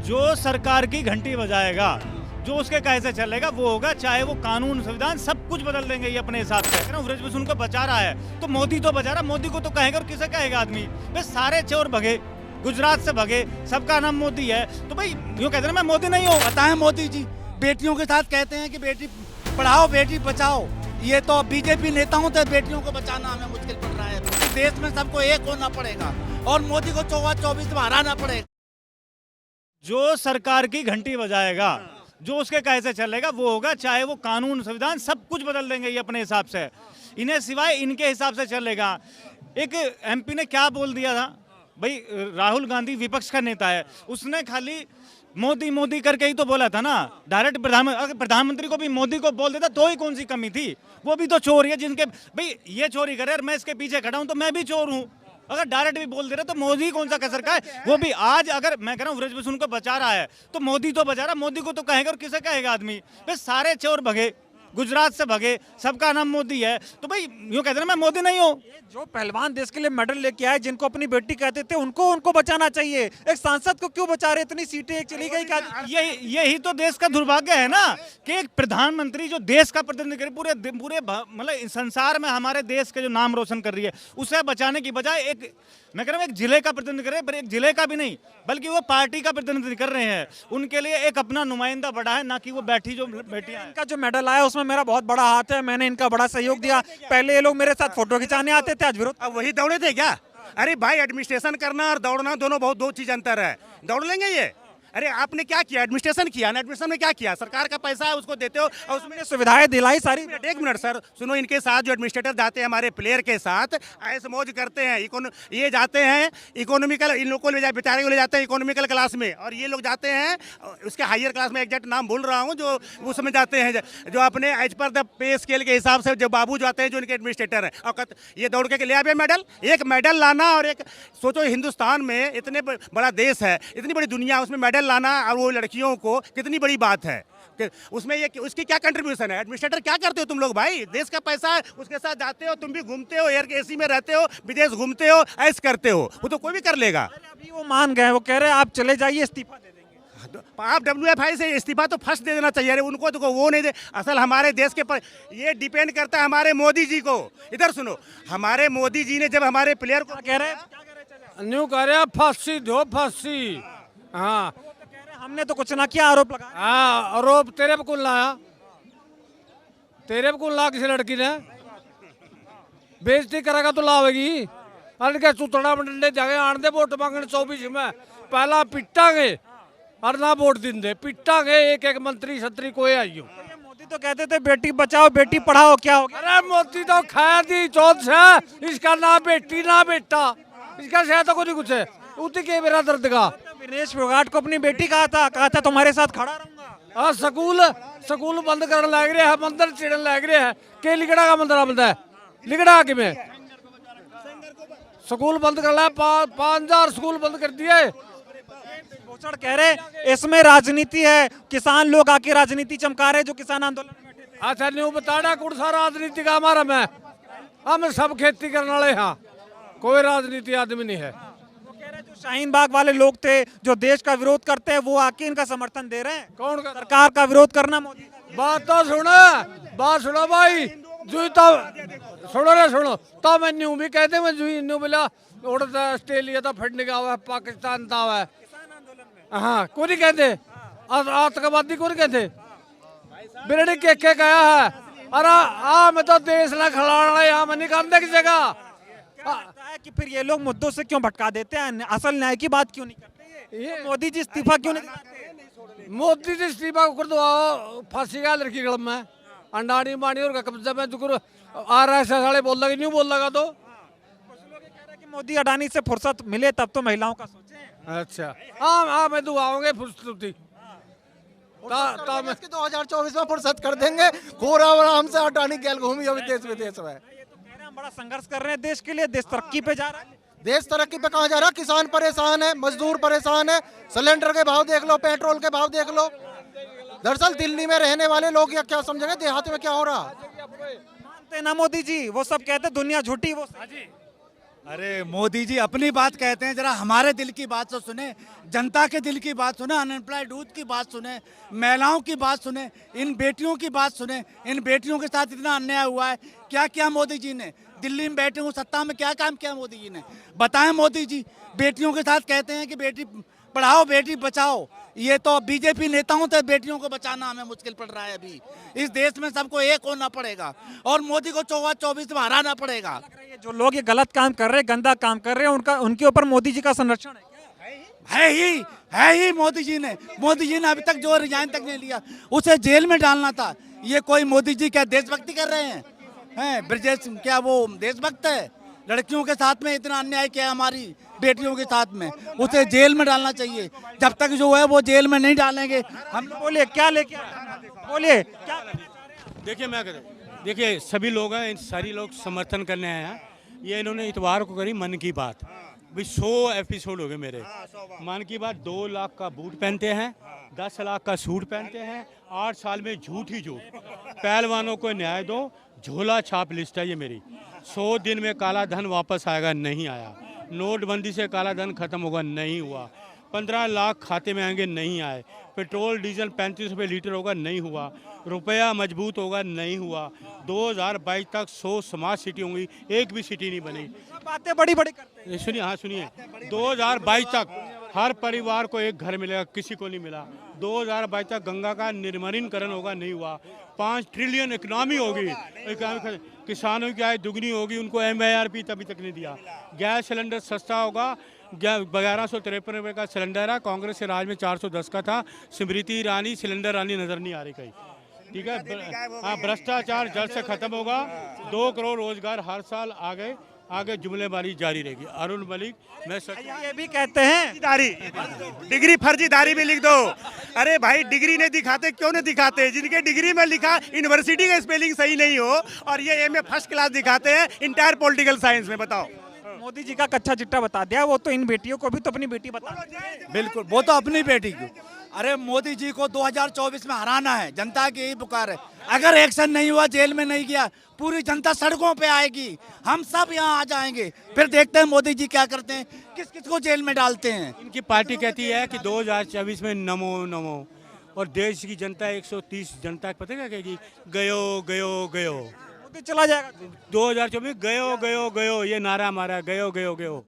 जो सरकार की घंटी बजाएगा, जो उसके कहे से चलेगा वो होगा, चाहे वो कानून संविधान सब कुछ बदल देंगे ये अपने हिसाब से। ब्रजभूषण उनको बचा रहा है तो मोदी तो बचा रहा, मोदी को तो कहेगा और किसे कहेगा आदमी। बस सारे चोर भगे, गुजरात से भगे, सबका नाम मोदी है, तो भाई यूँ कहते हैं मैं मोदी नहीं हूँ। बताएं मोदी जी बेटियों के साथ कहते हैं कि बेटी पढ़ाओ बेटी बचाओ, ये तो बीजेपी नेताओं से बेटियों को बचाना हमें मुश्किल पड़ रहा है। देश में सबको एक होना पड़ेगा और मोदी को 24 में हराना पड़ेगा। जो सरकार की घंटी बजाएगा, जो उसके कहे से चलेगा वो होगा, चाहे वो कानून संविधान सब कुछ बदल देंगे ये अपने हिसाब से। इन्हें सिवाय इनके हिसाब से चलेगा। एक एमपी ने क्या बोल दिया था भाई, राहुल गांधी विपक्ष का नेता है, उसने खाली मोदी मोदी करके ही तो बोला था ना। डायरेक्ट प्रधानमंत्री को भी मोदी को बोल देता तो ही कौन सी कमी थी। वो भी तो चोर है जिनके भाई ये चोरी करे और मैं इसके पीछे खड़ा हूं तो मैं भी चोर हूं। अगर डायरेक्ट भी बोल दे रहा तो मोदी कौन सा कसर का है। वो भी आज अगर मैं कह रहा हूँ ब्रजभूषण को बचा रहा है तो मोदी तो बचा रहा, मोदी को तो कहेगा और किसे कहेगा आदमी। बस सारे चोर भगे, गुजरात से भगे, सबका नाम मोदी है, तो भाई यूँ कहते हैं मैं मोदी नहीं हूँ। जो पहलवान देश के लिए मेडल लेके आए, जिनको अपनी बेटी कहते थे, उनको बचाना चाहिए। एक सांसद को क्यों बचा रहे? इतनी सीटें चली गई क्या? यही तो देश का दुर्भाग्य है ना कि एक प्रधानमंत्री जो देश का प्रतिनिधित्व करे, पूरे मतलब संसार में हमारे देश के जो नाम रोशन कर रही है, उसे बचाने की बजाय एक मैं कह रहा हूँ एक जिले का प्रतिनिधित्व करे, पर एक जिले का भी नहीं बल्कि वो पार्टी का प्रतिनिधित्व कर रहे हैं। उनके लिए एक अपना नुमाइंदा बड़ा है, ना कि वो बैठी जो बेटियां हैं। इनका जो मेडल आया उसमें मेरा बहुत बड़ा हाथ है, मैंने इनका बड़ा सहयोग दिया। पहले ये लोग मेरे साथ फोटो खिंचाने आते थे, आज विरोध। अब वही दौड़े थे क्या? अरे भाई एडमिनिस्ट्रेशन करना और दौड़ना दोनों बहुत दो चीज अंतर है। दौड़ लेंगे ये? अरे आपने क्या किया? एडमिनिस्ट्रेशन किया ना। एडमिनिस्ट्रेशन में क्या किया? सरकार का पैसा है उसको देते हो और उसमें सुविधाएं दिलाई सारी। एक मिनट सर सुनो, इनके साथ जो एडमिनिस्ट्रेटर जाते हैं हमारे प्लेयर के साथ ऐसे मौज करते हैं। ये जाते हैं इकोनॉमिकल, इन लोगों को बेचारे को ले जाते हैं इकोनॉमिकल क्लास में, और ये लोग जाते हैं उसके हायर क्लास में, एग्जैक्ट नाम भूल रहा हूँ, जो उसमें जाते हैं जो अपने as per the pay scale के हिसाब से जो बाबू जाते हैं, जो इनके एडमिनिस्ट्रेटर हैं। और ये दौड़ के ले आए मेडल। एक मेडल लाना और एक सोचो हिंदुस्तान में इतने बड़ा देश है, इतनी बड़ी दुनिया, उसमें मेडल लाना और वो लड़कियों को कितनी बड़ी बात है। उसमें ये उसकी क्या कंट्रीब्यूशन है? एडमिनिस्ट्रेटर क्या करते हो तुम लोग भाई? देश का पैसा है, उसके साथ जाते हो, तुम भी घूमते हो, एयर एसी में रहते हो, विदेश घूमते हो, ऐश करते हो, वो तो कोई भी कर लेगा। अभी वो मान गए, वो कह रहे हैं आप चले जाइए, इस्तीफा दे देंगे। आप WFI से इस्तीफा तो फर्स्ट दे देना चाहिए। अरे उनको तो वो नहीं दे। असल हमारे देश के पर ये डिपेंड करता है हमारे मोदी जी को। इधर सुनो, हमारे मोदी जी ने जब हमारे प्लेयर को कह रहे न्यू कह रहे फांसी दो फांसी। हाँ हमने तो कुछ ना किया, आरोप लगा। हाँ आरोप तेरे पे कौन लाया? तेरे पे कौन ला? किसी लड़की ने बेइज्जती करेगा तो लावेगी। अरे क्या सुतड़ा मंडे जाके आन दे वोट मांगने 24 में पहला पिटांगे और ना वोट दिन दे पिटांगे। एक मंत्री छत्री कोई आई हो। मोदी तो कहते थे बेटी बचाओ बेटी पढ़ाओ, क्या हो गया? अरे मोदी तो खाया दी चौथ से, इसका ना बेटी ना बेटा, इसका शायद तो कोई कुछ है। उसी के मेरा दर्द का विनेश फोगाट को अपनी बेटी कहा था तुम्हारे साथ खड़ा रहूंगा। हाँ स्कूल बंद करने लग रहे हैं, मंदिर चिड़न लग रहे हैं। के लिगड़ा का मंदिर बंद है, लिगड़ा के में स्कूल बंद कर ला। 5000 स्कूल बंद कर दिए। भूषण कह रहे इसमें राजनीति है, किसान लोग आके राजनीति चमका रहे जो किसान आंदोलन में बैठे थे। अच्छा न्यू बताना कौन सा राजनीति का हमारा में? हम सब खेती करने वाले। हाँ कोई राजनीति आदमी नहीं है। जो शाहीन बाग वाले लोग थे जो देश का विरोध करते हैं, वो आके इनका समर्थन दे रहे हैं। कौन कर? सरकार का विरोध करना मोदी। बात तो सुनो भाई, जो तो सुनो तो मैं न्यू भी कहते मैं जो न्यू बोला उड़ता ऑस्ट्रेलिया था, फटने का हुआ है, पाकिस्तान था हुआ है। हाँ को नहीं कहते, आतंकवादी को नहीं कहते। बिरड़ी के गया है। अरे मैं तो देश ना खिलाना है, यहाँ मैं नहीं करने की जगह है कि फिर ये लोग मुद्दों से क्यों भटका देते हैं? असल न्याय की बात क्यों नहीं करते? ये मोदी जी इस्तीफा क्यों नहीं देते? मोदी जी इस्तीफा कर दो, फांसी का लड़की गलम में अंडानी बानी और कब्जा में जुकुर RSS वाले बोल लगे नहीं बोल लगा तो कि मोदी अडानी से फुर्सत मिले तब तो महिलाओं का सोचें। अच्छा हाँ मैं दुआओगे फुर्सती 2024 में फुर्सत कर देंगे। पूरा आराम से अडानी गैल घूमी अभी देश विदेश में। बड़ा संघर्ष कर रहे हैं देश के लिए, देश तरक्की पे जा रहा है। देश तरक्की पे कहाँ जा रहा है? किसान परेशान है, मजदूर परेशान है, सिलेंडर के भाव देख लो, पेट्रोल के भाव देख लो। दरअसल दिल्ली में रहने वाले लोग या क्या समझेंगे देहात में क्या हो रहा? मानते ना मोदी जी, वो सब कहते दुनिया झूठी। वो अरे मोदी जी अपनी बात कहते हैं, जरा हमारे दिल की बात तो सुने, जनता के दिल की बात सुने, अनएम्प्लॉयड यूथ की बात सुने, महिलाओं की बात सुने, इन बेटियों की बात सुने। इन बेटियों के साथ इतना अन्याय हुआ है, क्या किया मोदी जी ने? दिल्ली में बैठे हुए सत्ता में क्या काम किया मोदी जी ने? बताएं मोदी जी। बेटियों के साथ कहते हैं कि बेटी पढ़ाओ बेटी बचाओ, ये तो बीजेपी नेताओं से बेटियों को बचाना हमें मुश्किल पड़ रहा है। अभी इस देश में सबको एक होना पड़ेगा और मोदी को 24 में हराना पड़ेगा। लग रहा है ये जो लोग ये गलत काम कर रहे हैं, गंदा काम कर रहे हैं, उनका उनके ऊपर मोदी जी का संरक्षण है क्या? है ही मोदी जी ने अभी तक जो रिजाइन तक नहीं लिया, उसे जेल में डालना था। ये कोई मोदी जी क्या देशभक्ति कर रहे हैं ब्रजेश क्या वो देशभक्त है? लड़कियों के साथ में इतना अन्याय किया हमारी बेटियों के साथ में, उसे जेल में डालना चाहिए। जब तक जो है वो जेल में नहीं डालेंगे हम। बोलिए क्या लेके बोलिए क्या? देखिए सभी लोग हैं, इन सारी लोग समर्थन करने आए हैं। ये इन्होंने इतवार को करी मन की बात, भाई 100 एपिसोड हो गए मेरे। मन की बात 2 लाख का बूट पहनते हैं, 10 लाख का सूट पहनते हैं, 8 साल में झूठ ही झूठ। पहलवानों को न्याय दो, झोला छाप लिस्ट है ये मेरी। 100 दिन में काला धन वापस आएगा, नहीं आया। नोटबंदी से काला धन खत्म होगा, नहीं हुआ। 15 लाख खाते में आएंगे, नहीं आए। पेट्रोल डीजल 35 रुपये लीटर होगा, नहीं हुआ। रुपया मजबूत होगा, नहीं हुआ। 2022 तक 100 स्मार्ट सिटी होंगी, एक भी सिटी नहीं बनी। बातें बड़ी बड़ी करते हैं। सुनिए, हाँ सुनिए, 2022 तक हर परिवार को एक घर मिलेगा, किसी को नहीं मिला। 2022 तक गंगा का निर्मलीकरण होगा, नहीं हुआ। 5 ट्रिलियन इकनॉमी होगी, किसानों की आय दुगनी होगी, उनको MIRP तभी तक नहीं दिया। गैस सिलेंडर सस्ता होगा, 1153 रुपये का सिलेंडर है। कांग्रेस के राज में 410 का था। स्मृति ईरानी सिलेंडर रानी नजर नहीं आ रही कहीं, ठीक है। हाँ, भ्रष्टाचार जल्द से खत्म होगा। 2 करोड़ रोजगार हर साल आगे जुमलेबाजी जारी रहेगी। अरुण मलिक, मैं ये भी कहते हैं डिग्री फर्जीदारी भी लिख दो। अरे भाई डिग्री नहीं दिखाते, क्यों नहीं दिखाते? जिनके डिग्री में लिखा यूनिवर्सिटी का स्पेलिंग सही नहीं हो और ये MA फर्स्ट क्लास दिखाते हैं इंटायर पॉलिटिकल साइंस में। बताओ, मोदी जी का कच्चा चिट्टा बता दिया, वो तो इन बेटियों को भी तो अपनी बेटी बता। बिल्कुल, वो तो अपनी बेटी की। अरे मोदी जी को 2024 में हराना है, जनता की यही पुकार है। अगर एक्शन नहीं हुआ, जेल में नहीं गया, पूरी जनता सड़कों पे आएगी, हम सब यहाँ आ जाएंगे। फिर देखते हैं मोदी जी क्या करते हैं, किस किस को जेल में डालते हैं। इनकी पार्टी कहती है कि 2024 में नमो नमो, और देश की जनता 130 जनता पता क्या कहेगी? गयो गयो गयो। मोदी चला जाएगा। 2024 गयो गयो गयो, ये नारा हमारा, गयो गयो गयो।